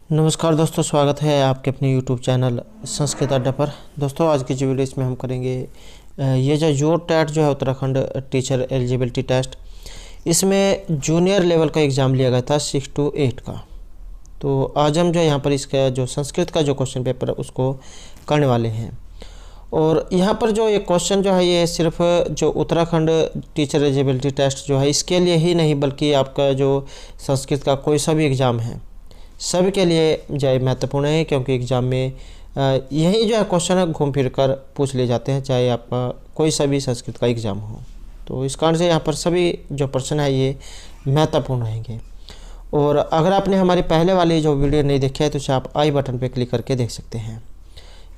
नमस्कार दोस्तों, स्वागत है आपके अपने YouTube चैनल संस्कृत अड्डा पर। दोस्तों आज की जो वीडियो इसमें हम करेंगे ये जो टेट जो है उत्तराखंड टीचर एलिजिबिलिटी टेस्ट, इसमें जूनियर लेवल का एग्ज़ाम लिया गया था 6 to 8 का। तो आज हम जो यहाँ पर इसका जो संस्कृत का जो क्वेश्चन पेपर है उसको करने वाले हैं। और यहाँ पर जो ये क्वेश्चन जो है ये सिर्फ जो उत्तराखंड टीचर एलिजिबिलिटी टेस्ट जो है इसके लिए ही नहीं, बल्कि आपका जो संस्कृत का कोई सा भी एग्ज़ाम है सभी के लिए जो है महत्वपूर्ण है, क्योंकि एग्ज़ाम में यही जो है क्वेश्चन है घूम फिर कर पूछ लिए जाते हैं, चाहे आपका कोई सा भी संस्कृत का एग्ज़ाम हो। तो इस कारण से यहाँ पर सभी जो प्रश्न है ये महत्वपूर्ण रहेंगे। और अगर आपने हमारी पहले वाली जो वीडियो नहीं देखी है तो उसे आप आई बटन पर क्लिक करके देख सकते हैं,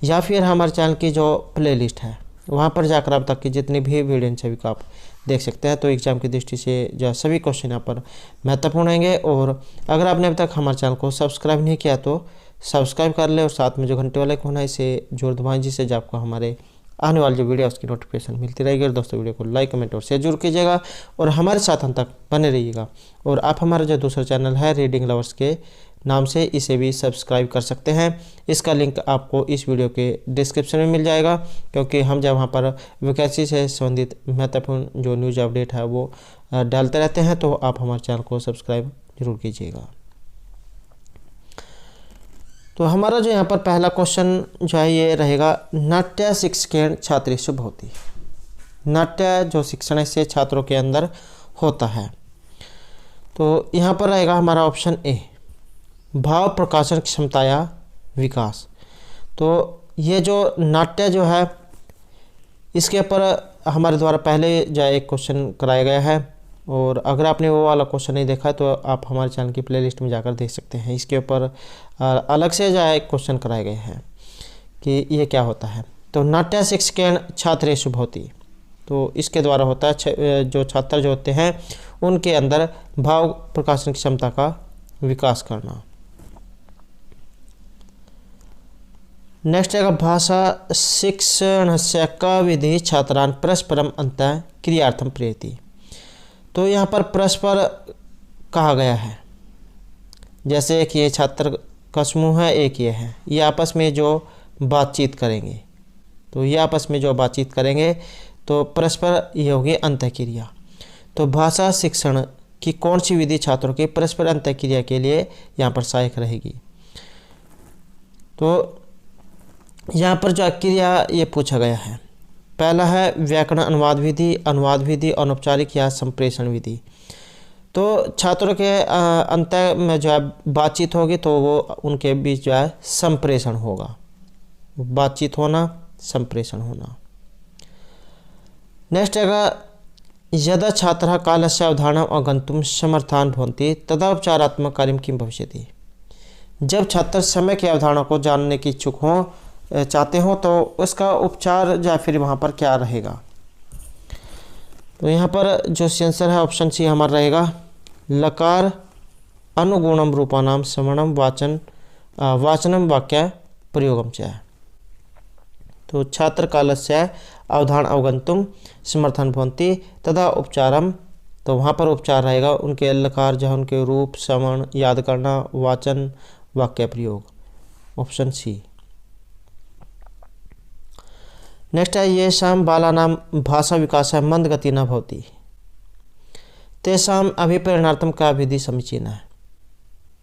या फिर हमारे चैनल की जो प्लेलिस्ट है वहाँ पर जाकर आप तक की जितनी भी वीडियो सभी को आप देख सकते हैं। तो एग्ज़ाम की दृष्टि से जो सभी क्वेश्चन यहाँ पर महत्वपूर्ण रहेंगे। और अगर आपने अभी तक हमारे चैनल को सब्सक्राइब नहीं किया तो सब्सक्राइब कर ले और साथ में जो घंटे वाला आइकन है इसे जोड़ दबाएं, जिससे जो आपको हमारे आने वाली जो वीडियो उसकी नोटिफिकेशन मिलती रहेगी। और दोस्तों वीडियो को लाइक कमेंट और शेयर जरूर कीजिएगा और हमारे साथ अंत तक बने रहिएगा। और आप हमारा जो दूसरा चैनल है रीडिंग लवर्स के नाम से, इसे भी सब्सक्राइब कर सकते हैं। इसका लिंक आपको इस वीडियो के डिस्क्रिप्शन में मिल जाएगा, क्योंकि हम जब वहाँ पर वैकेंसी से संबंधित महत्वपूर्ण जो न्यूज़ अपडेट है वो डालते रहते हैं। तो आप हमारे चैनल को सब्सक्राइब जरूर कीजिएगा। तो हमारा जो यहाँ पर पहला क्वेश्चन जो है ये रहेगा, नाट्य शिक्षण छात्रेषु भवति। नाट्य जो शिक्षण है इससे छात्रों के अंदर होता है। तो यहाँ पर रहेगा हमारा ऑप्शन ए, भाव प्रकाशन क्षमताया विकास। तो ये जो नाट्य जो है इसके ऊपर हमारे द्वारा पहले जो एक क्वेश्चन कराया गया है, और अगर आपने वो वाला क्वेश्चन नहीं देखा तो आप हमारे चैनल की प्लेलिस्ट में जाकर देख सकते हैं। इसके ऊपर अलग से जो है एक क्वेश्चन कराए गए हैं कि ये क्या होता है। तो नाट्य शिक्षण छात्रेषु भवति, तो इसके द्वारा होता है जो छात्र जो होते हैं उनके अंदर भाव प्रकाशन क्षमता का विकास करना। नेक्स्ट है भाषा शिक्षणस्य का विधि छात्रान परस्परम अंतः क्रियार्थम प्रेरयति। तो यहाँ पर परस्पर कहा गया है, जैसे एक ये छात्र का समूह है, एक ये है, ये आपस में जो बातचीत करेंगे, तो ये आपस में जो बातचीत करेंगे तो परस्पर ये होगी अंतःक्रिया। तो भाषा शिक्षण की कौन सी विधि छात्रों की परस्पर अंतःक्रिया के लिए यहाँ पर सहायक रहेगी। तो यहाँ पर जो क्रिया ये पूछा गया है, पहला है व्याकरण अनुवाद विधि अनौपचारिक या संप्रेषण विधि। तो छात्रों के अंत में जो है बातचीत होगी तो वो उनके बीच जो है संप्रेषण होगा, बातचीत होना, संप्रेषण होना। नेक्स्ट है यदा छात्रः कालस्य अवधारणम् अवगन्तुं समर्थान् भवन्ति तदा उपचारात्मक कार्यं किं भविष्यति। जब छात्र समय की अवधारणा को जानने की इच्छुक हों, चाहते हो, तो उसका उपचार या फिर वहाँ पर क्या रहेगा। तो यहाँ पर जो आंसर है ऑप्शन सी हमारा रहेगा, लकार अनुगुणम रूपानाम श्रवणम वाचनम वाक्य प्रयोगम च। तो छात्र कालस्य अवधारण अवगंतुम समर्थन भवन्ति तदा उपचारम, तो वहाँ पर उपचार रहेगा उनके लकार जो है उनके रूप, श्रवण याद करना, वाचन वाक्य प्रयोग, ऑप्शन सी। नेक्स्ट है येषां बालानां भाषा विकास मंद गति न भवति तेषां अभिप्रेरणार्थम का विधि समीचीन है।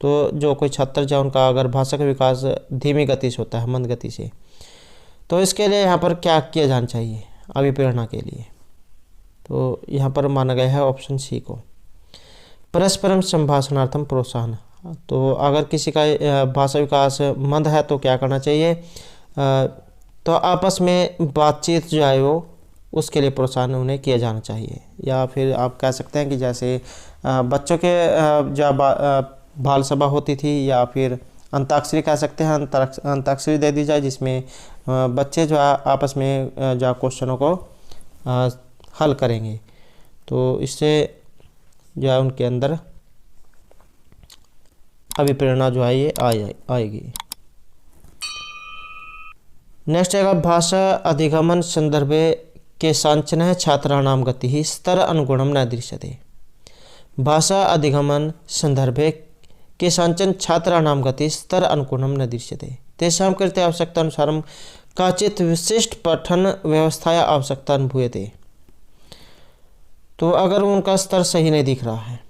तो जो कोई छात्र जो उनका अगर भाषा का विकास धीमी गति से होता है, मंद गति से, तो इसके लिए यहाँ पर क्या किया जाना चाहिए अभिप्रेरणा के लिए। तो यहाँ पर माना गया है ऑप्शन सी को, परस्परम संभाषणार्थम प्रोत्साहन। तो अगर किसी का भाषा विकास मंद है तो क्या करना चाहिए, तो आपस में बातचीत जो है वो उसके लिए प्रोत्साहन उन्हें किया जाना चाहिए। या फिर आप कह सकते हैं कि जैसे बच्चों के जो बाल सभा होती थी, या फिर अंताक्षरी कह सकते हैं, अंताक्षरी दे दी जाए जिसमें बच्चे जो है आपस में जो क्वेश्चनों को हल करेंगे, तो इससे जो है उनके अंदर अभिप्रेरणा जो है ये आएगी। नेक्स्ट है भाषा अधिगमन संदर्भे के सांचन छात्राणाम गति ही स्तर अनुगुणम न दृश्यते। भाषा अधिगमन संदर्भे केषाञ्चन छात्राणां गति स्तर अनुकूलं न दृश्यते तेषां कृते आवश्यकतानुसारं काचित् विशिष्ट पठन व्यवस्थाया आवश्यकता अनुभूयते। तो अगर उनका स्तर सही नहीं दिख रहा है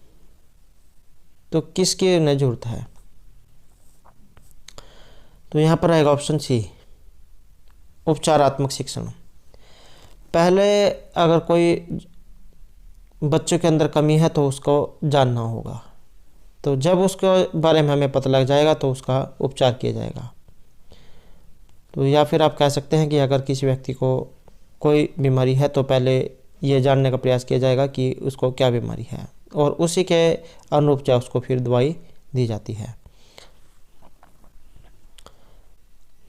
तो किसकी उन्हें जरूरत है? तो यहाँ पर आएगा ऑप्शन सी, उपचारात्मक शिक्षण। पहले अगर कोई बच्चों के अंदर कमी है तो उसको जानना होगा, तो जब उसके बारे में हमें पता लग जाएगा तो उसका उपचार किया जाएगा। तो या फिर आप कह सकते हैं कि अगर किसी व्यक्ति को कोई बीमारी है तो पहले ये जानने का प्रयास किया जाएगा कि उसको क्या बीमारी है और उसी के अनुरूप चाहे उसको फिर दवाई दी जाती है।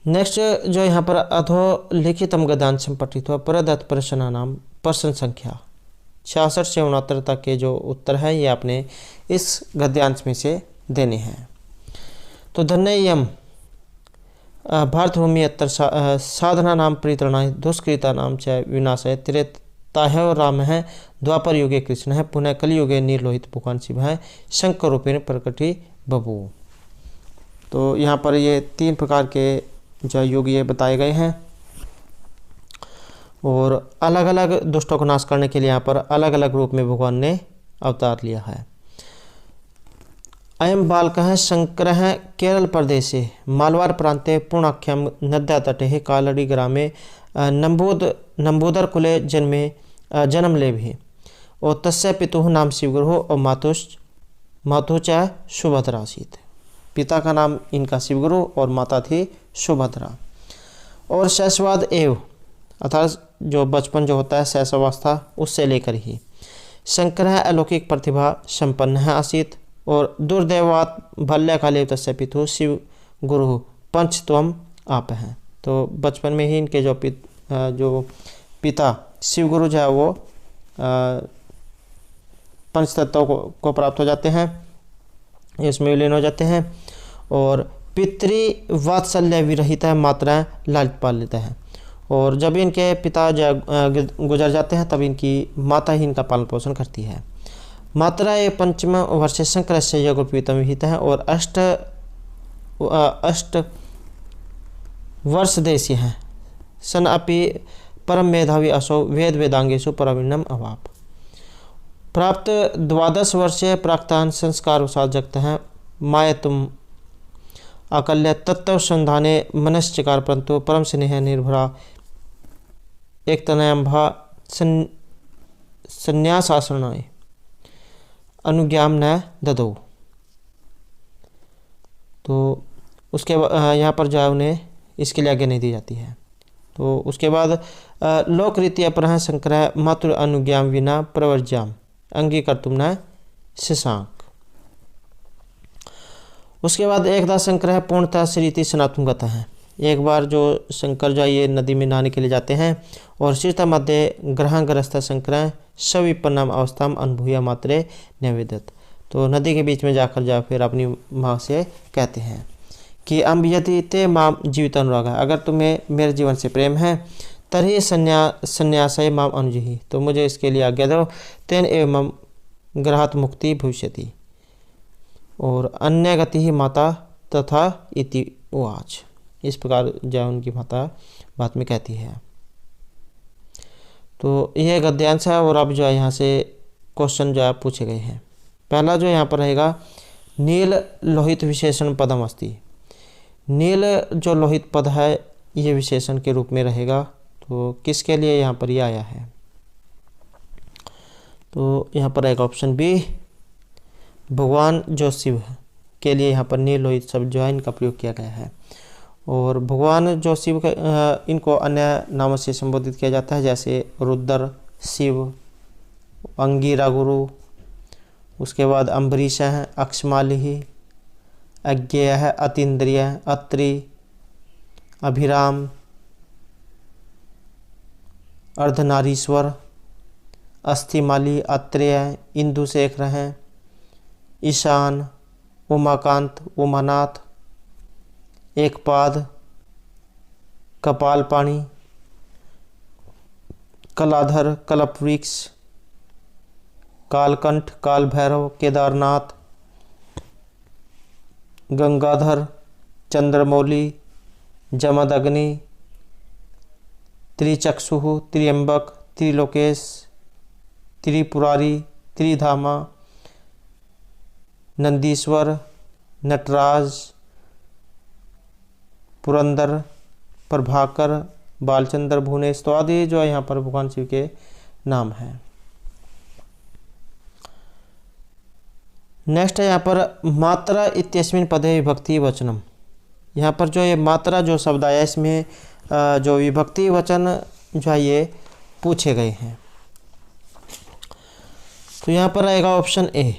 नेक्स्ट जो यहाँ पर अधोलिखितम गद्यांशम पठित्वा प्रदत्त प्रश्नानां प्रश्न संख्या 66 से 69 तक के जो उत्तर है ये आपने इस गद्यांश में से देने हैं। तो धन्ययम भारतभूमि अत्र साधना नाम परित्रणाय दुष्कृता नाम च विनाशाय त्रेताह्यो राम है द्वापर युगे कृष्ण है पुनः कलियुगे निर्लोहित भगवान शिव है शंकर रूपेण प्रकटी बभू। तो यहाँ पर ये 3 प्रकार के जो युग ये बताए गए हैं और अलग अलग दुष्टों को नाश करने के लिए यहाँ पर अलग अलग रूप में भगवान ने अवतार लिया है। अयम बालकः शंकरः केरल प्रदेशे मालवार प्रान्ते पूर्णाख्यम नद्या तटे कालड़ी ग्रामे नंबूदर कुले जन्म लेभि और तस्य पितुः नाम शिवगुरुः और मातुः च सुभद्रा आसीत्। पिता का नाम इनका शिवगुरु और माता थी सुभद्रा। और शैशवाद एव अर्थात जो बचपन जो होता है शैशवावस्था उससे लेकर ही शंकर अलौकिक प्रतिभा संपन्न है आसीत। और दुर्दैवात बाल्यकाले तस्य पितुः शिव गुरु पंचत्वम आप हैं। तो बचपन में ही इनके जो पिता शिव गुरु जो है वो पंच तत्वों को प्राप्त हो जाते हैं, इसमें विलीन हो जाते हैं। और पितृ वात्सल्य विरहित है मात्राएँ लालित पालित है। और जब इनके पिता गुजर जाते हैं तब इनकी माता ही इनका पालन पोषण करती है। मात्रा ये पंचम वर्षे शंकर से यज्ञोपवीतम विहित है और 8 वर्ष देशी हैं सन अपि परम मेधावी असौ वेद वेदांगेशु प्रवीणम अवाप। प्राप्त 12 वर्षीय प्राक्तान संस्कार वसात जगत हैं मायतुम अकल्य तत्व संधाने मनश्चकार परंतु परम स्नेह निर्भरा एक तनयंभा संन्यासाश्रणाय अनुज्ञाम न ददो। तो उसके यहाँ पर जो है उन्हें इसके लिए आज्ञा नहीं दी जाती है। तो उसके बाद लोक रीति अपरह शंकर मातृ अनुज्ञाम विना प्रवर्ज्याम अंगीकर्तुम न शशांक। उसके बाद एकदा शंकर पूर्णतः श्रीति सनातुंगत है। एक बार जो शंकर जो ये नदी में नहाने के लिए जाते हैं और शीर्ष मध्य ग्रहग्रस्त शंकर सविपन्नम अवस्थाम अनुभूय मात्रे निवेदित। तो नदी के बीच में जाकर जा फिर अपनी माँ से कहते हैं कि अम्ब यदि ते माम जीवित अनुराग है, अगर तुम्हें मेरे जीवन से प्रेम है तरी संन्यासय माम अनुजुहि, तो मुझे इसके लिए आज्ञा दो तेन एवं ग्रहात मुक्ति भविष्यति। और अन्य गति ही माता तथा इति उवाच। इस प्रकार जो उनकी माता बात में कहती है। तो यह गद्यांश है और अब जो है यहाँ से क्वेश्चन जो है पूछे गए हैं। पहला जो यहाँ पर रहेगा नील लोहित विशेषण पदम अस्ति। नील जो लोहित पद है ये विशेषण के रूप में रहेगा। तो किसके लिए यहाँ पर ये आया है? तो यहाँ पर रहेगा ऑप्शन बी, भगवान जो शिव के लिए यहाँ पर नील लोहित शब्द जो है इनका प्रयोग किया गया है। और भगवान जो शिव इनको अन्य नामों से संबोधित किया जाता है जैसे रुद्र, शिव, अंगिरा गुरु, उसके बाद अम्बरीश है, अक्षमालिही, अज्ञेय है, अतीन्द्रिय, अत्रि, अभिराम, अर्धनारीश्वर, अस्थिमाली, अत्रेय, इंदुशेखर हैं, ईशान, उमाकांत, उमानाथ, एकपाद, कपालपाणी, कलाधर, कल्पवृक्ष, कालकंठ, काल भैरव, केदारनाथ, गंगाधर, चंद्रमौली, जमदग्नि, त्रिचक्षुः, त्र्यंबक, त्रिलोकेश, त्रिपुरारी, त्रिधामा, नंदीश्वर, नटराज, पुरंदर, प्रभाकर, बालचंद्र, भुवनेश। तो आदि जो है यहाँ पर भगवान शिव के नाम हैं। नेक्स्ट है यहाँ पर मात्रा इत्यस्मिन् पदे विभक्ति वचनम। यहाँ पर जो ये मात्रा जो शब्द आया इसमें जो विभक्ति वचन जो है ये पूछे गए हैं। तो यहाँ पर आएगा ऑप्शन ए,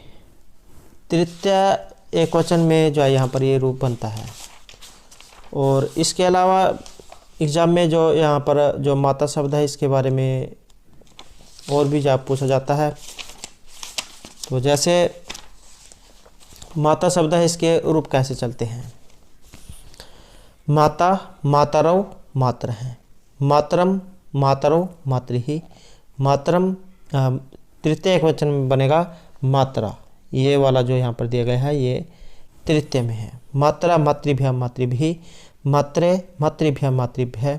तृतीय एकवचन में जो है यहाँ पर ये रूप बनता है। और इसके अलावा एग्जाम में जो यहाँ पर जो माता शब्द है इसके बारे में और भी जब पूछा जाता है। तो जैसे माता शब्द है इसके रूप कैसे चलते हैं। माता, मातरौ, मात्र हैं। मातरम, मातरौ, मातृहि। मातरम तृतीय एकवचन में बनेगा मात्रा। ये वाला जो यहाँ पर दिया गया है ये तृतीय में है। मात्रा, मातृभ्याम, मातृभिः। मात्रे, मातृभ्याम, मातृभ्यः।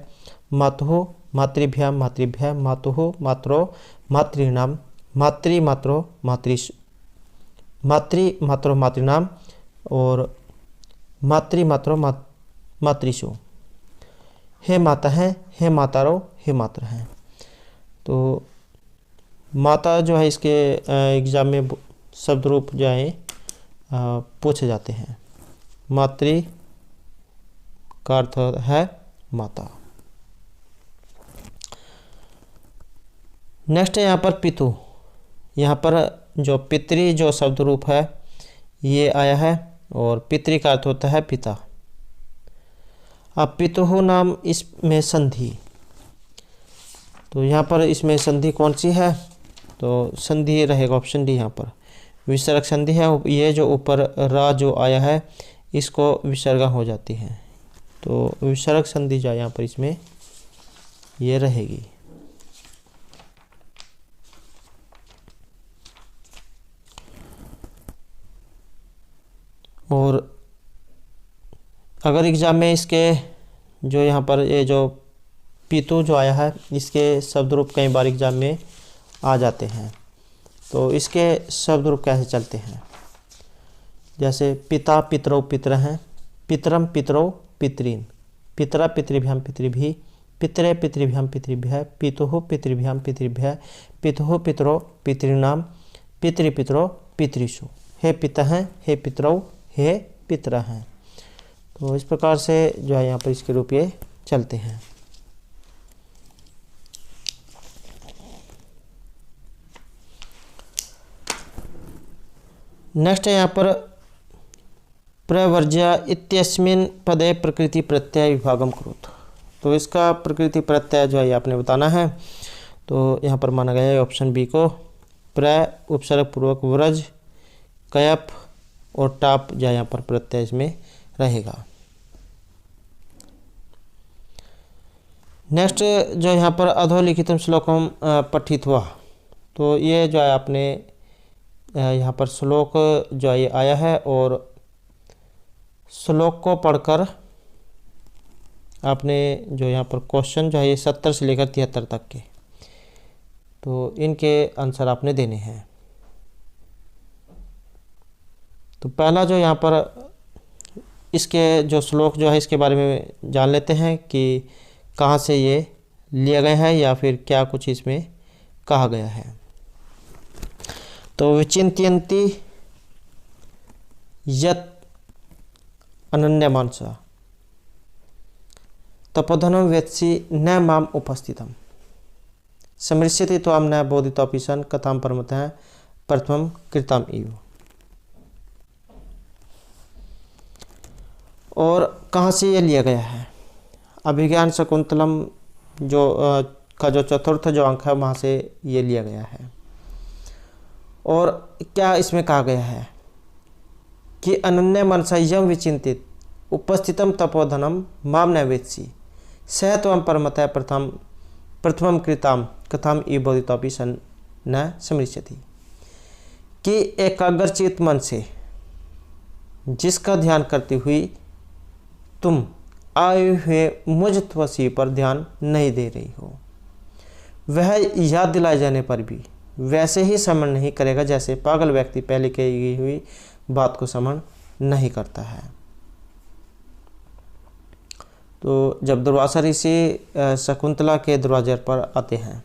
मातुः, मातृभ्याम, मातृभ्यः। मातुः, मात्रो, मातॄणाम। मातृ, मात्रो, मातृषु। मातृ, मात्रो, मातॄणाम। और मातृ, मात्रो, मातृषु। हे माता हैं, हे मातारो, हे मात्र हैं। तो माता जो है इसके एग्जाम में शब्द रूप जो है पूछे जाते हैं। मातृ का अर्थ है माता। नेक्स्ट है यहाँ पर पितु। यहाँ पर जो पितृ जो शब्द रूप है ये आया है और पितृ का अर्थ होता है पिता। अब पितुः नाम इसमें संधि। तो यहाँ पर इसमें संधि कौन सी है। तो संधि रहेगा ऑप्शन डी। यहाँ पर विसर्ग संधि है। ये जो ऊपर रा जो आया है इसको विसर्गा हो जाती है। तो विसर्ग संधि जो यहाँ पर इसमें ये रहेगी। और अगर एग्जाम में इसके जो यहाँ पर ये जो पितु जो आया है इसके शब्द रूप कई बार एग्जाम में आ जाते हैं। तो इसके शब्द रूप कैसे चलते हैं। जैसे पिता, पितरौ, पितर हैं। पितरम, पितरौ, पितरीन। पितरा, पितृभ्याम, पितृभिः। पितरे, पितृभ्याम, पितृभ्यः। पितुः, पितृभ्याम, पितृभ्यः। पितुः, पितरो, पितॄणाम। पितृपितरो, पितृषु। हे पिता हैं, हे पितरौ, हे पितर हैं। तो इस प्रकार से जो है यहाँ पर इसके रूप ये चलते हैं। नेक्स्ट है यहाँ पर प्रवर्ज्य इत्यस्मिन् पदे प्रकृति प्रत्यय विभागम करोतु। तो इसका प्रकृति प्रत्यय जो है आपने बताना है। तो यहाँ पर माना गया है ऑप्शन बी को। प्र उपसर्ग पूर्वक व्रज, कयप और टाप जो यहाँ पर प्रत्यय इसमें रहेगा। नेक्स्ट जो यहाँ पर अधोलिखितम श्लोकम पठित्वा। तो ये जो है आपने यहाँ पर श्लोक जो है आया है और श्लोक को पढ़कर आपने जो यहाँ पर क्वेश्चन जो है ये 70 से लेकर 73 तक के, तो इनके आंसर आपने देने हैं। तो पहला जो यहाँ पर इसके जो श्लोक जो है इसके बारे में जान लेते हैं कि कहाँ से ये लिया गया है या फिर क्या कुछ इसमें कहा गया है। तो विचिन्त्यन्ति यत् अनन्यमानसा तपोधनं वेत्सि न माम उपस्थितम समृश्यति त्वां न बोधितोऽपि सन् कथां परमतः प्रथमं कृताम् इव। और कहाँ से ये लिया गया है। अभिज्ञान शकुंतलम जो का जो चतुर्थ जो अंक है वहाँ से ये लिया गया है। और क्या इसमें कहा गया है कि अनन्य मनसा यम विचिंतित उपस्थितम तपोधनम माम न वेत्सि स त्वं परमतः प्रथमं कृताम कथाम ई बोधितोऽपि सन् न समृश्यति। कि एकाग्रचित मन से जिसका ध्यान करती हुई तुम आए हुए मुझ वसी पर ध्यान नहीं दे रही हो, वह याद दिलाए जाने पर भी वैसे ही स्मरण नहीं करेगा जैसे पागल व्यक्ति पहले कही हुई बात को स्मरण नहीं करता है। तो जब दुर्वासा ऋषि शकुंतला के दरवाजे पर आते हैं,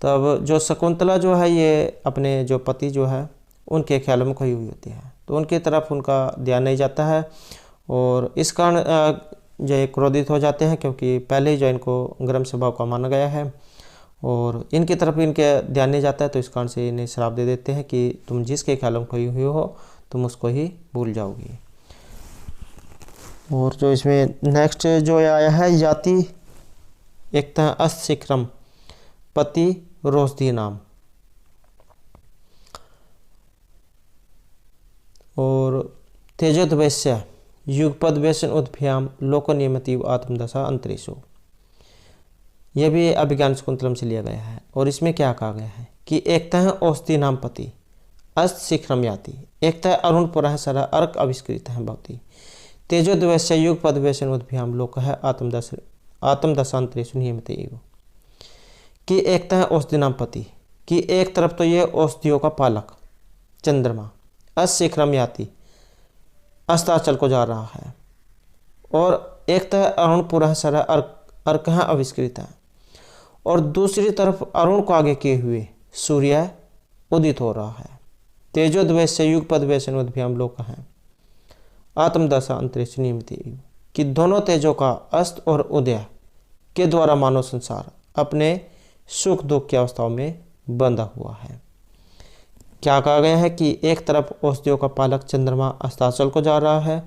तब जो शकुंतला जो है ये अपने जो पति जो है उनके ख्यालों में खोई हुई होती है, तो उनकी तरफ उनका ध्यान नहीं जाता है और इस कारण जो ये क्रोधित हो जाते हैं, क्योंकि पहले ही जो इनको गर्म स्वभाव का माना गया है और इनकी तरफ इनके ध्यान नहीं जाता है, तो इस कारण से इन्हें श्राप दे देते हैं कि तुम जिसके ख्यालों में खोई हुई हो तुम उसको ही भूल जाओगी। और जो इसमें नेक्स्ट जो आया है, याति एकता अशिक्रम पति रोषदी नाम, और तेजोद्वैश्य युगपद व्यसन उद्भ्याम लोक नियमति आत्मदशा अंतरिशो, यह भी अभिज्ञान शकुंतलम से लिया गया है। और इसमें क्या कहा गया है कि एकता है औषधि नाम पति अस्त शीघ्रम याति, एकता है अरुण पुरः सरा अर्क आविष्कृत है भवती, तेजोद्वैश्य युगपद व्यसन उद्भ्याम लोक है आत्मदशांतरेषु नियमित एव, कि एकता है औषधि नाम पति, कि एक तरफ तो ये औषधियों का पालक चंद्रमा अशीघ्रम याति अस्ताचल को जा रहा है, और एक तरह अरुण पुरः सरा अर्क है आविष्कृत है, और दूसरी तरफ अरुण को आगे किए हुए सूर्य उदित हो रहा है, तेजोद्वैश्य युगपद व्यसन उद्भ्याम लोक है आत्मदशा अंतरिक्ष नियमित, कि दोनों तेजों का अस्त और उदय के द्वारा मानव संसार अपने सुख दुख की अवस्थाओं में बंधा हुआ है। क्या कहा गया है कि एक तरफ औषधियों का पालक चंद्रमा अस्ताचल को जा रहा है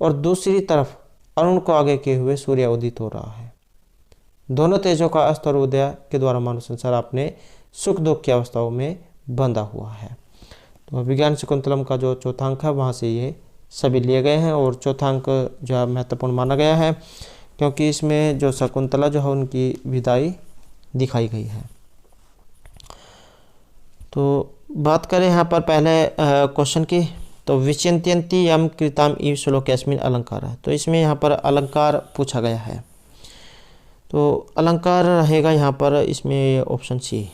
और दूसरी तरफ अरुण को आगे किए हुए सूर्य उदित हो रहा है, दोनों तेजों का अस्त और उदय के द्वारा मानव संसार अपने सुख दुख की अवस्थाओं में बंधा हुआ है। तो अभिज्ञान शकुंतलम का जो चौथा अंक है वहाँ से ये सभी लिए गए हैं, और चौथा अंक जो है महत्वपूर्ण माना गया है क्योंकि इसमें जो शकुंतला जो है उनकी विदाई दिखाई गई है। तो बात करें यहाँ पर पहले क्वेश्चन की, तो विचिंत्यंती यम कृताम इव श्लोकस्मिन् अलंकार है, तो इसमें यहाँ पर अलंकार पूछा गया है, तो अलंकार रहेगा यहाँ पर इसमें ऑप्शन सी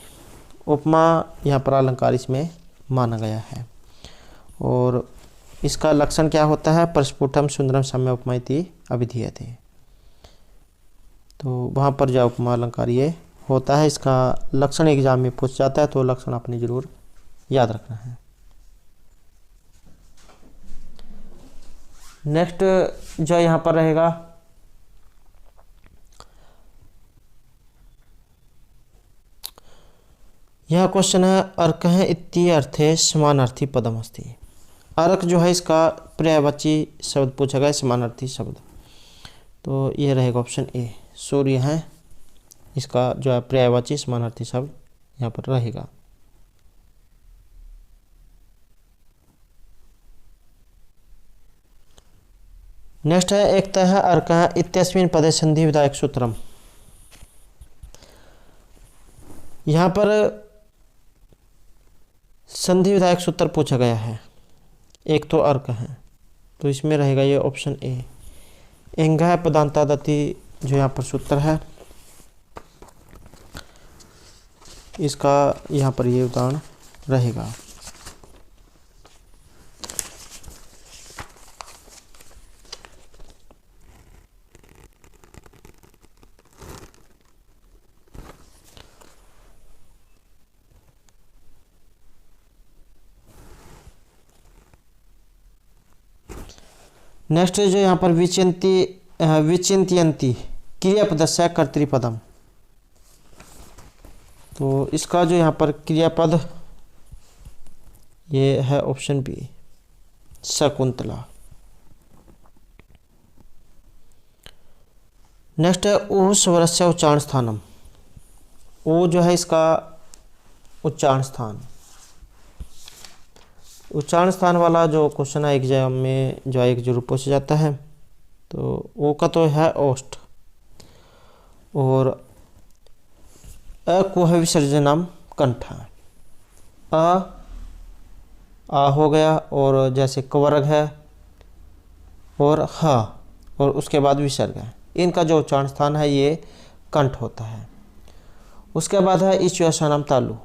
उपमा, यहाँ पर अलंकार इसमें माना गया है। और इसका लक्षण क्या होता है, प्रस्फुटम सुंदरम सम्य उपमाइति अभिधीयते, तो वहाँ पर जो उपमा अलंकार ये होता है, इसका लक्षण एग्जाम में पूछ जाता है, तो लक्षण आपने जरूर याद रखना है। नेक्स्ट जो यहाँ पर रहेगा, यह क्वेश्चन है अर्क है इति अर्थे समानार्थी पदम अस्ति, अर्क जो है इसका पर्यायवाची शब्द पूछा गया, समानार्थी शब्द, तो ये रहेगा ऑप्शन ए सूर्य है, इसका जो है पर्यायवाची समानार्थी शब्द यहाँ पर रहेगा। नेक्स्ट है एकता है अर्क है इत्यस्मिन् पदे संधि विधायक सूत्रम, यहाँ पर संधि विधायक सूत्र पूछा गया है, एक तो अर्क है, तो इसमें रहेगा ये ऑप्शन ए एंगा पदांतादति, जो यहाँ पर सूत्र है इसका यहाँ पर ये उदाहरण रहेगा। नेक्स्ट जो यहाँ पर विचिंत्यंती क्रियापदस्य कर्तृपदम, तो इसका जो यहाँ पर क्रियापद ये है ऑप्शन बी शकुंतला। नेक्स्ट है ऊ स्वरस्य उच्चारण स्थानम, ऊ जो है इसका उच्चारण स्थान, उच्चारण स्थान वाला जो क्वेश्चन है एग्जाम में जो एक जरूर पूछा जाता है, तो ओ का तो है ओष्ठ, और अ को है विसर्जनम कंठ, आ हो गया, और जैसे कवर्ग है और ह, और उसके बाद विसर्ग है, इनका जो उच्चारण स्थान है ये कंठ होता है। उसके बाद है ईश्वरसानाम तालु,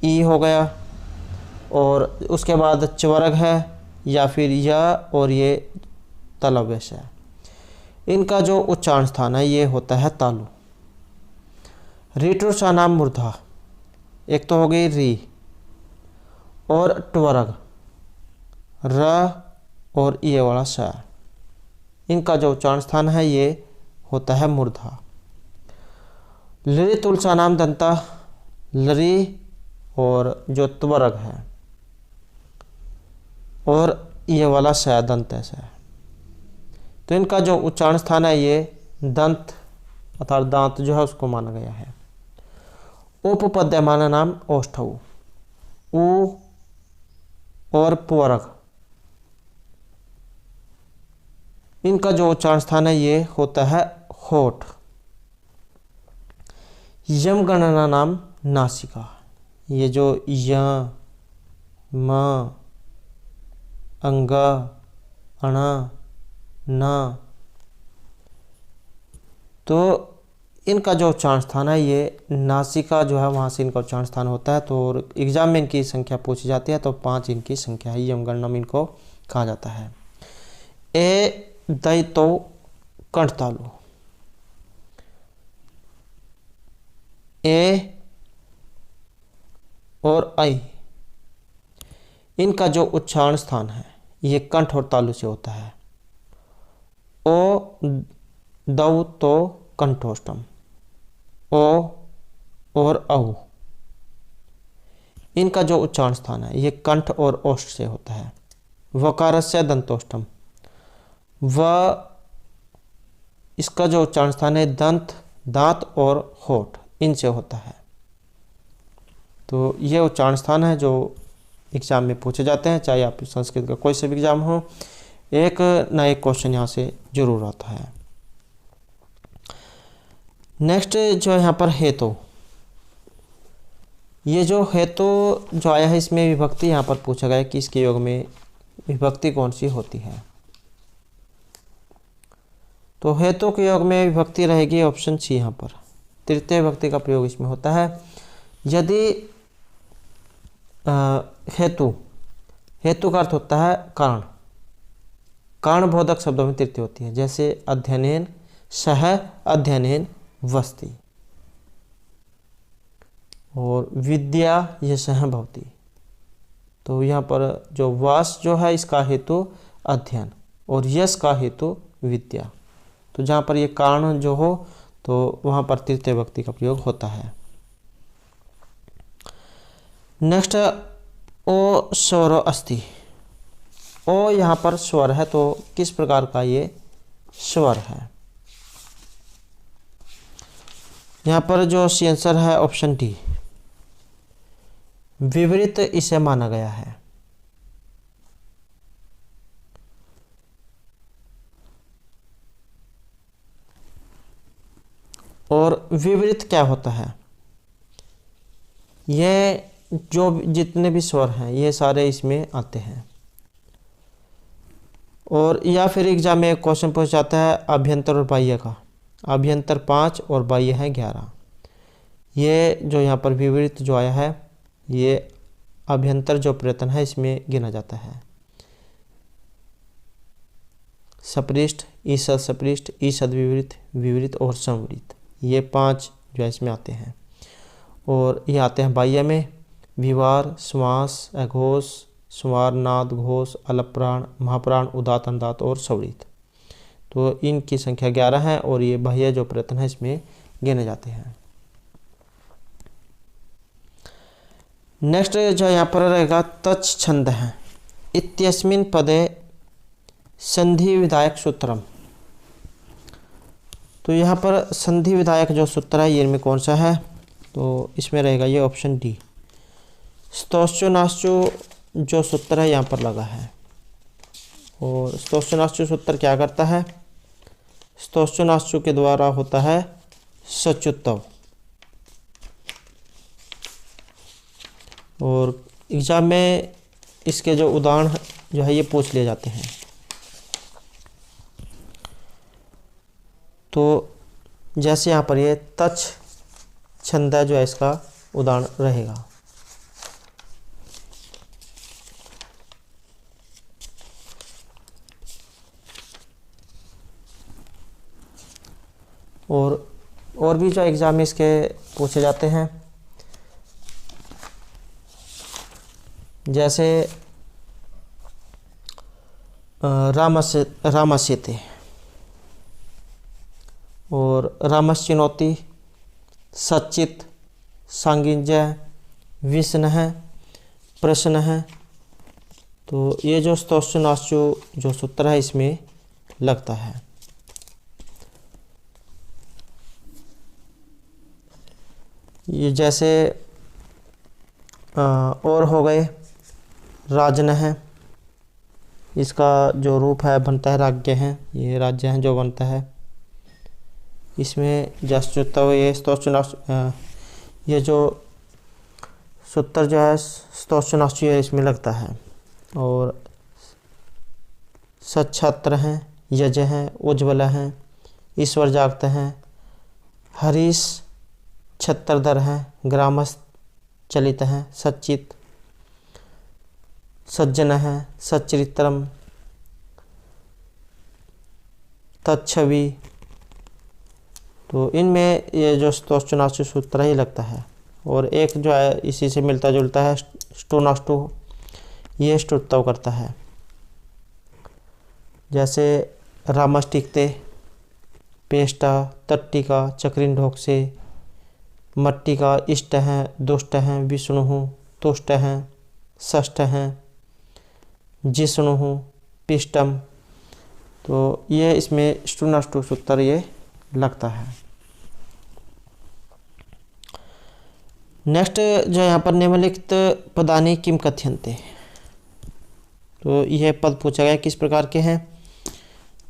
ई हो गया, और उसके बाद चवर्ग है या फिर या, और ये तलव्यश है, इनका जो उच्चारण स्थान है ये होता है तालु। ऋटुषानाम मूर्धा, एक तो हो गई री, और ट्वर्ग र और ये वाला स, इनका जो उच्चारण स्थान है ये होता है मूर्धा। लरी तुलसानाम दंता, लरी और जो त्वरग है और ये वाला स दंत है, तो इनका जो उच्चारण स्थान है ये दंत अर्थात दांत जो है उसको माना गया है। उपपद्यमान नाम ओष्ठऊ, उ और पुवरग, इनका जो उच्चारण स्थान है ये होता है होठ। यम गणना नाम नासिका, ये जो य म अंग अण न, तो इनका जो उच्चारण स्थान है ये नासिका जो है वहाँ से इनका उच्चारण स्थान होता है। तो एग्जाम में इनकी संख्या पूछी जाती है तो 5 इनकी संख्या है, यम गणनम इनको कहा जाता है। ए दई तो कंठ तालु, ए और आई, इनका जो उच्चारण स्थान है ये कंठ और तालु से होता है। ओ दौ तो कंठोष्टम, ओ और औ, इनका जो उच्चारण स्थान है ये कंठ और ओष्ठ से होता है। वकारस्य दंतोष्टम, व इसका जो उच्चारण स्थान है दंत दांत और होठ इनसे होता है। तो ये उच्चारण स्थान है जो एग्जाम में पूछे जाते हैं, चाहे आप संस्कृत का कोई सा भी एग्जाम हो, एक ना एक क्वेश्चन यहाँ से जरूर आता है। नेक्स्ट जो यहाँ पर हेतु, ये जो हेतु जो आया है इसमें विभक्ति यहाँ पर पूछा गया है कि इसके योग में विभक्ति कौन सी होती है। तो हेतु के योग में विभक्ति रहेगी ऑप्शन सी, यहाँ पर तृतीय विभक्ति का प्रयोग इसमें होता है। यदि हेतु, हेतु का अर्थ होता है कारण, कारणबोधक शब्दों में तृतीय होती है, जैसे अध्ययनेन सह अध्ययनेन वस्ति, और विद्या यशः भवति। तो यहाँ पर जो वास जो है इसका हेतु अध्ययन और यश का हेतु विद्या। तो जहाँ पर ये कारण जो हो तो वहाँ पर तृतीय विभक्ति का प्रयोग होता है। नेक्स्ट ओ स्वर अस्ति, ओ यहाँ पर स्वर है, तो किस प्रकार का ये स्वर है। यहाँ पर जो सी आंसर है ऑप्शन डी, विपरीत इसे माना गया है। और विपरीत क्या होता है, ये जो जितने भी स्वर हैं ये सारे इसमें आते हैं। और या फिर एग्जाम में एक क्वेश्चन पूछ जाता है अभ्यंतर और बाह्य का, अभ्यंतर 5 और बाह्य है 11। ये जो यहाँ पर विपरीत जो आया है ये अभ्यंतर जो प्रयत्न है इसमें गिना जाता है। सपृष्ठ, ईसद सपृष्ठ, ईसद विपरीत, विपरीत और संवृत, ये 5 जो इसमें आते हैं। और ये आते हैं बाह्य में विवार, श्वास, अघोष, स्वर, नाद, घोष, अलप्राण, महाप्राण, उदात, अनुदात और सवृत। तो इनकी संख्या 11 है और ये बाह्य जो प्रयत्न है इसमें गिने जाते हैं। नेक्स्ट जो यहाँ पर रहेगा तच्छ छंद है, इत्यस्मिन् पदे संधि विधायक सूत्रम। तो यहाँ पर संधि विधायक जो सूत्र है ये इनमें कौन सा है, तो इसमें रहेगा ये ऑप्शन डी, स्तोश्चो नाश्चो जो सूत्र है यहाँ पर लगा है। और स्तोश्चो नाश्चो सूत्र क्या करता है, स्तोश्चो नाश्चो के द्वारा होता है सचुत्तव। और एग्जाम में इसके जो उदाहरण जो है ये पूछ लिए जाते हैं। तो जैसे यहाँ पर ये तच्छ छंद जो है इसका उदाहरण रहेगा। और भी जो एग्ज़ाम में इसके पूछे जाते हैं, जैसे रामस्यते और रामश्चिनोति, सच्चित, सांगिन्यः, विष्णुः, प्रश्नः। तो ये जो स्तोश्चनाश्चु जो सूत्र है इसमें लगता है। ये जैसे और हो गए राजन है, इसका जो रूप है बनता है राज्य है, ये राज्य है जो बनता है। इसमें जस्तुत्व ये स्तोश्चनाश्चु ये जो सूत्र जो है स्तोश्चनाश्चु इसमें लगता है। और सच्छत्र हैं, यज हैं, उज्ज्वल हैं, ईश्वर जागते हैं, हरीश छत्रधर हैं, ग्रामस्थ चलित हैं, सच्चित, सज्जन है, सच्चरित्रम, तच्छवि। तो इनमें ये जो स्तोश्चनाश्चु सूत्र ही लगता है। और एक जो है इसी से मिलता जुलता है स्टोनाष्टु, ये स्तुत्व करता है। जैसे रामष्टिकते, पेष्टा, तट्टिका, चक्रिन से, मट्टी का इष्ट हैं, दुष्ट हैं, विष्णु तुष्ट हैं, षष्ठ हैं, जिष्णु पिष्टम। तो ये इसमें स्टुनाष्टु सूत्र ये लगता है। नेक्स्ट जो यहाँ पर निम्नलिखित पदानि किम कथ्यन्ते। तो यह पद पूछा गया किस प्रकार के हैं।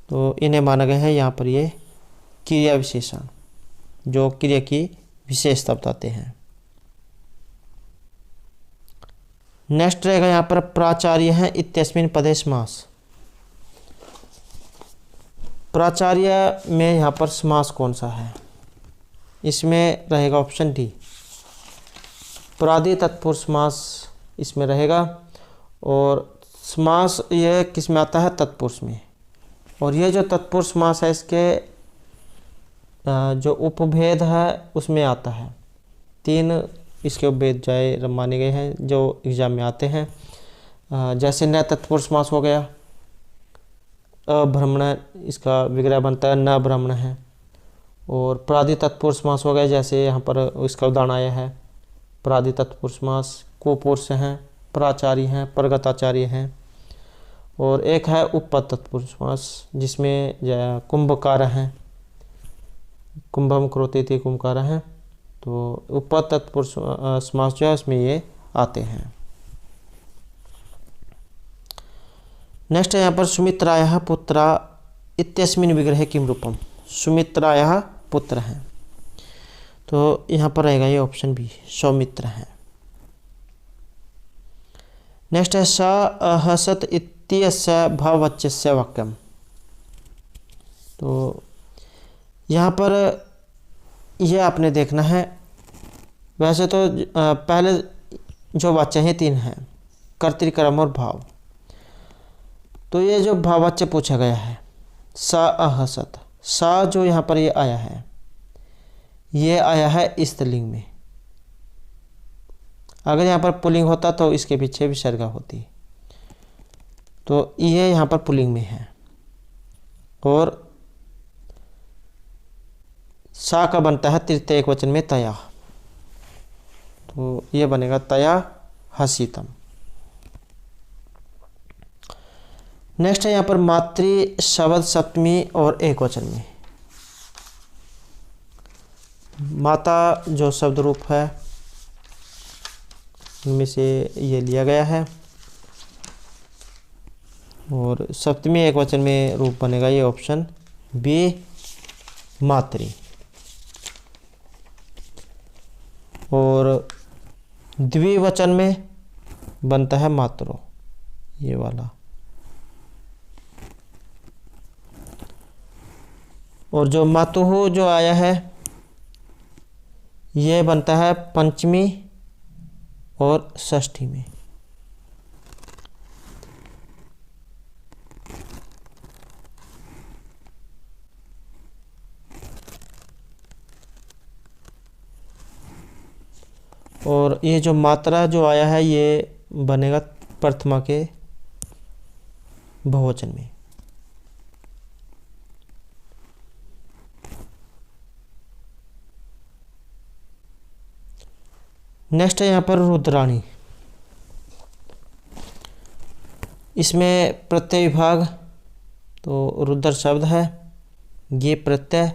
तो इन्हें माना गया है यहाँ पर ये क्रिया विशेषण, जो क्रिया की विशेषता बताते हैं। नेक्स्ट रहेगा यहाँ पर प्राचार्य है इत्यस्मिन् पदे समास। प्राचार्य में यहाँ पर समास कौन सा है, इसमें रहेगा ऑप्शन डी, प्रादि तत्पुरुष समास इसमें रहेगा। और समास यह किस में आता है, तत्पुरुष में। और यह जो तत्पुरुष समास है इसके जो उपभेद है उसमें आता है। 3 इसके उपभेद जो माने गए हैं जो एग्जाम में आते हैं। जैसे न तत्पुरुष समास हो गया, अभ्रमण इसका विग्रह बनता है न ब्रह्मण है। और प्रादि तत्पुरुष समास हो गया, जैसे यहाँ पर इसका उदाहरण आया है। प्रादि तत्पुरुष समास कुपुरुष हैं, प्राचार्य हैं, प्रगताचार्य हैं। और एक है उपपद तत्पुरुष समास जिसमें कुंभकार हैं, कुंभम करोति थी कुंभकार हैं। तो उपपद तत्पुरुष समास जो है उसमें ये आते हैं। नेक्स्ट है यहाँ पर सुमित्रायाः पुत्रा इत्यस्मिन् विग्रहे किम रूपम। सुमित्रायाः पुत्र हैं, तो यहाँ पर रहेगा ये ऑप्शन बी, सौमित्र हैं। नेक्स्ट है स अहसत इत्यस्य भाववाच्यस्य वाक्यम। तो यहाँ पर यह आपने देखना है। वैसे तो पहले जो वाच्य हैं 3 हैं, कर्तृ, और भाव। तो ये जो भाववाच्य पूछा गया है स अहसत, सा जो यहाँ पर ये आया है, ये आया है स्त्रीलिंग में। अगर यहाँ पर पुल्लिंग होता तो इसके पीछे विसर्गा होती। तो ये यहाँ पर पुल्लिंग में है। और सा का बनता है तृतीय एकवचन में तया, तो ये बनेगा तया हसीतम। नेक्स्ट है यहाँ पर मातृ शब्द सप्तमी और एकवचन में। माता जो शब्द रूप है इनमें से ये लिया गया है। और सप्तमी एकवचन में रूप बनेगा ये ऑप्शन बी, मातृ। और द्विवचन में बनता है मातरो। ये वाला। और जो मातुहु जो आया है ये बनता है पंचमी और षष्ठी में। और ये जो मात्रा जो आया है ये बनेगा प्रथमा के बहुवचन में। नेक्स्ट है यहाँ पर रुद्राणी। इसमें प्रत्यय विभाग, तो रुद्र शब्द है, ये प्रत्यय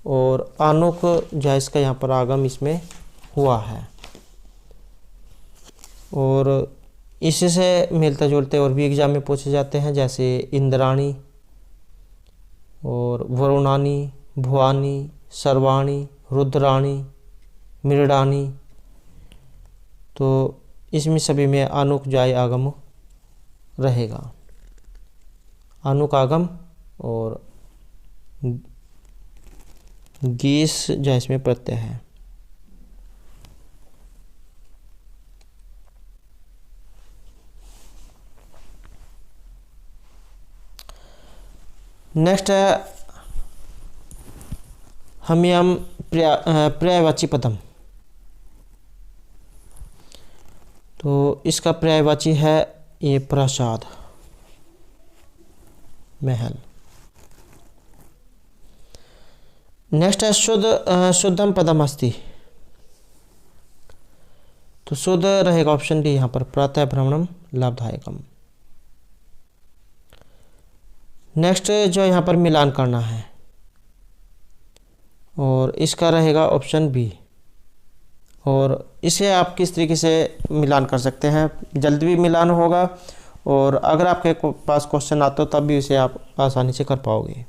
और आनुक जो है इसका यहाँ पर आगम इसमें हुआ है। और इसी से मिलते जुलते और भी एग्जाम में पूछे जाते हैं, जैसे इंद्राणी और वरुणानी, भुवानी, सर्वाणी, रुद्राणी, मृडानी। तो इसमें सभी में आनुक जाय आगम रहेगा। आनुक आगम और गीस जो इसमें प्रत्यय है। नेक्स्ट है हम्यम पर्यायवाची पदम। तो इसका पर्यायवाची है ये प्रासाद, महल। नेक्स्ट है शुद्धम पदम अस्ति। तो शुद्ध रहेगा ऑप्शन डी यहाँ पर, प्रातः भ्रमणम लाभदायकम। नेक्स्ट जो यहाँ पर मिलान करना है और इसका रहेगा ऑप्शन बी। और इसे आप किस तरीके से मिलान कर सकते हैं, जल्दी भी मिलान होगा और अगर आपके पास क्वेश्चन आता हो तब भी इसे आप आसानी से कर पाओगे।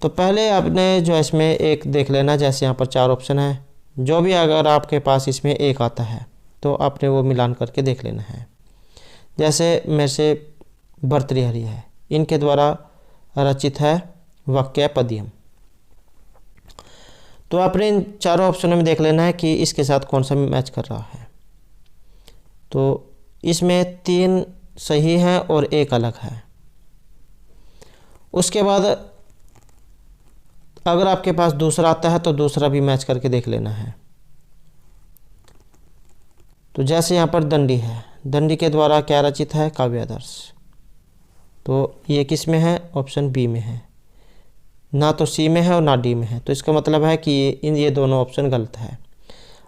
तो पहले आपने जो इसमें एक देख लेना, जैसे यहाँ पर 4 ऑप्शन है, जो भी अगर आपके पास इसमें एक आता है तो आपने वो मिलान करके देख लेना है। जैसे मेरे से भर्तृहरि है, इनके द्वारा रचित है वाक्य पद्यम। तो आपने इन 4 ऑप्शनों में देख लेना है कि इसके साथ कौन सा मैच कर रहा है। तो इसमें 3 सही हैं और 1 अलग है। उसके बाद अगर आपके पास दूसरा आता है तो दूसरा भी मैच करके देख लेना है। तो जैसे यहाँ पर दंडी है, दंडी के द्वारा क्या रचित है, काव्यादर्श। तो ये किस में है, ऑप्शन बी में है, ना तो सी में है और ना डी में है। तो इसका मतलब है कि ये दोनों ऑप्शन गलत है।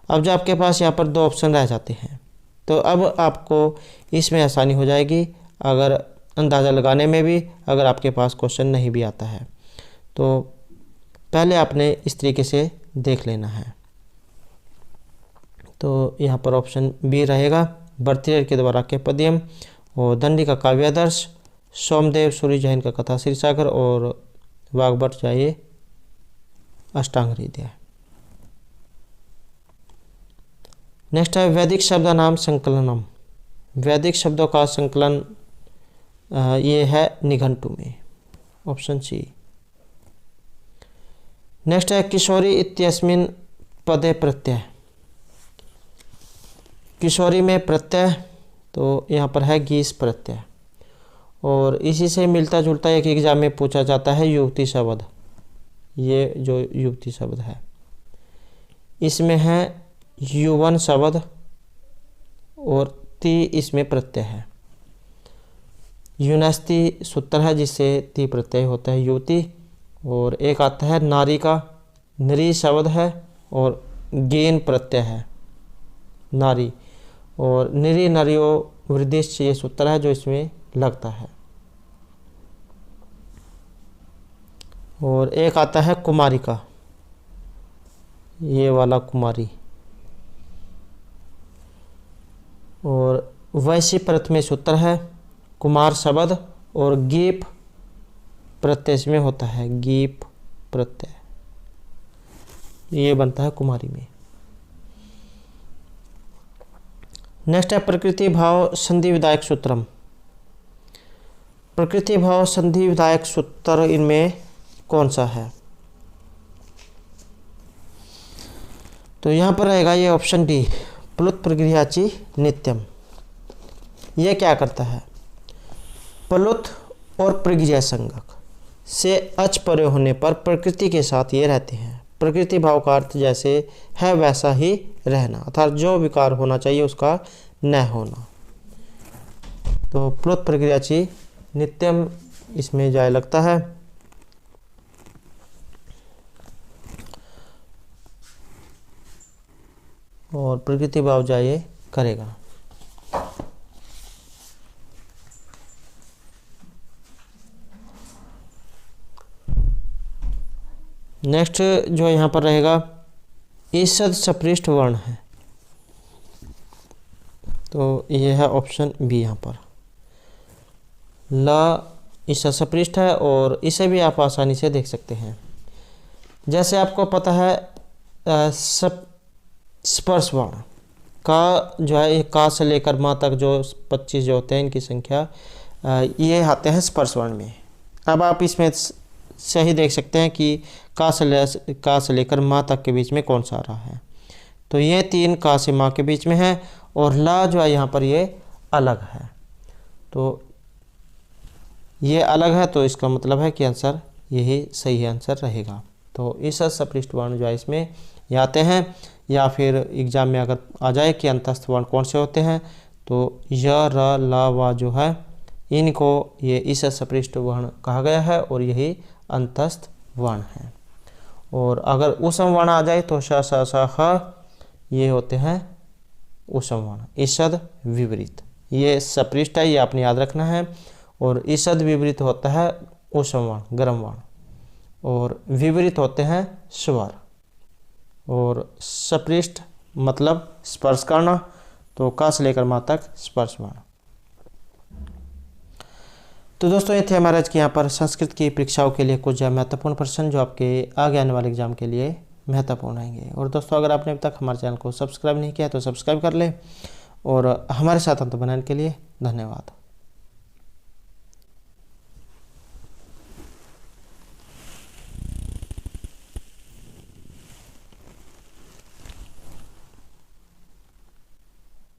अब जो आपके पास यहाँ पर 2 ऑप्शन रह जाते हैं तो अब आपको इसमें आसानी हो जाएगी, अगर अंदाज़ा लगाने में भी, अगर आपके पास क्वेश्चन नहीं भी आता है तो पहले आपने इस तरीके से देख लेना है। तो यहाँ पर ऑप्शन बी रहेगा, भर्तृहरि के द्वारा के पद्यम और दंडी का काव्यादर्श, सोमदेव सूर्य जैन का कथा क्षीरसागर और वाग्भट चाहिए अष्टांग हृदय। नेक्स्ट है वैदिक शब्द नाम संकलनम। वैदिक शब्दों का संकलन ये है निघंटु में, ऑप्शन सी। नेक्स्ट है किशोरी इत्यस्मिन् पदे प्रत्यय। किशोरी में प्रत्यय, तो यहाँ पर है गीस प्रत्यय। और इसी से मिलता जुलता एक एग्जाम में पूछा जाता है युक्ति शब्द। ये जो युक्ति शब्द है इसमें है युवन शब्द और ती इसमें प्रत्यय है। युनस्ति सूत्र है जिससे ती प्रत्यय होता है युवती। और एक आता है नारी का, नरी शब्द है और गेन प्रत्यय है नारी। और निरी नरियो वृद्धिश्च ये सूत्र है जो इसमें लगता है। और एक आता है कुमारी का, ये वाला कुमारी। और वैसी प्रथम सूत्र है कुमार शब्द और गीप प्रत्यय इसमें होता है, गीप प्रत्यय, ये बनता है कुमारी में। नेक्स्ट है प्रकृति भाव संधि विधायक सूत्रम। प्रकृति भाव संधि विधायक सूत्र इनमें कौन सा है? तो यहाँ पर रहेगा ये ऑप्शन डी, प्लुत प्रक्रियाची नित्यम। ये क्या करता है? प्लुत और प्रक्रिया संज्ञक से अच परे होने पर प्रकृति के साथ ये रहते हैं। प्रकृति भाव का अर्थ जैसे है वैसा ही रहना, अर्थात जो विकार होना चाहिए उसका न होना। तो प्लुत प्रक्रियाची नित्यम इसमें जाए लगता है। और प्रकृति भाव जाए करेगा। नेक्स्ट जो यहाँ पर रहेगा ईसद सपृष्ठ वर्ण है, तो ये है ऑप्शन बी। यहाँ पर ला ईसद सपृष्ठ है और इसे भी आप आसानी से देख सकते हैं। जैसे आपको पता है स्पर्श वर्ण का जो है का से लेकर माँ तक जो 25 जो होते हैं इनकी संख्या ये आते हैं स्पर्श वर्ण में। अब आप इसमें सही देख सकते हैं कि का से लेकर माँ तक के बीच में कौन सा आ रहा है। तो ये 3 का से माँ के बीच में है और ला जो है यहाँ पर ये अलग है। तो ये अलग है तो इसका मतलब है कि आंसर यही सही आंसर रहेगा। तो इस सपृष्ठ वर्ण जो है इसमें ये आते हैं। या फिर एग्जाम में अगर आ जाए कि अंतस्थ वर्ण कौन से होते हैं, तो य र ला वा जो है इनको ये इस सपृष्ठ वर्ण कहा गया है और यही अंतस्थ वर्ण है। और अगर उसम वर्ण आ जाए तो श स स ह ये होते हैं उसम वर्ण, ईषद विपरीत। ये सपृष्ठ है, ये आपने याद रखना है। और ईषद विपरीत होता है उसम वर्ण, गर्म वर्ण, और विपरीत होते हैं स्वर। और सपृष्ठ मतलब स्पर्श करना, तो का से लेकर माँ तक स्पर्श वर्ण। तो दोस्तों ये थे हमारे आज के यहाँ पर संस्कृत की परीक्षाओं के लिए कुछ महत्वपूर्ण प्रश्न जो आपके आगे आने वाले एग्जाम के लिए महत्वपूर्ण रहेंगे। और दोस्तों अगर आपने अभी तक हमारे चैनल को सब्सक्राइब नहीं किया तो सब्सक्राइब कर लें और हमारे साथ अंत बनाने के लिए धन्यवाद।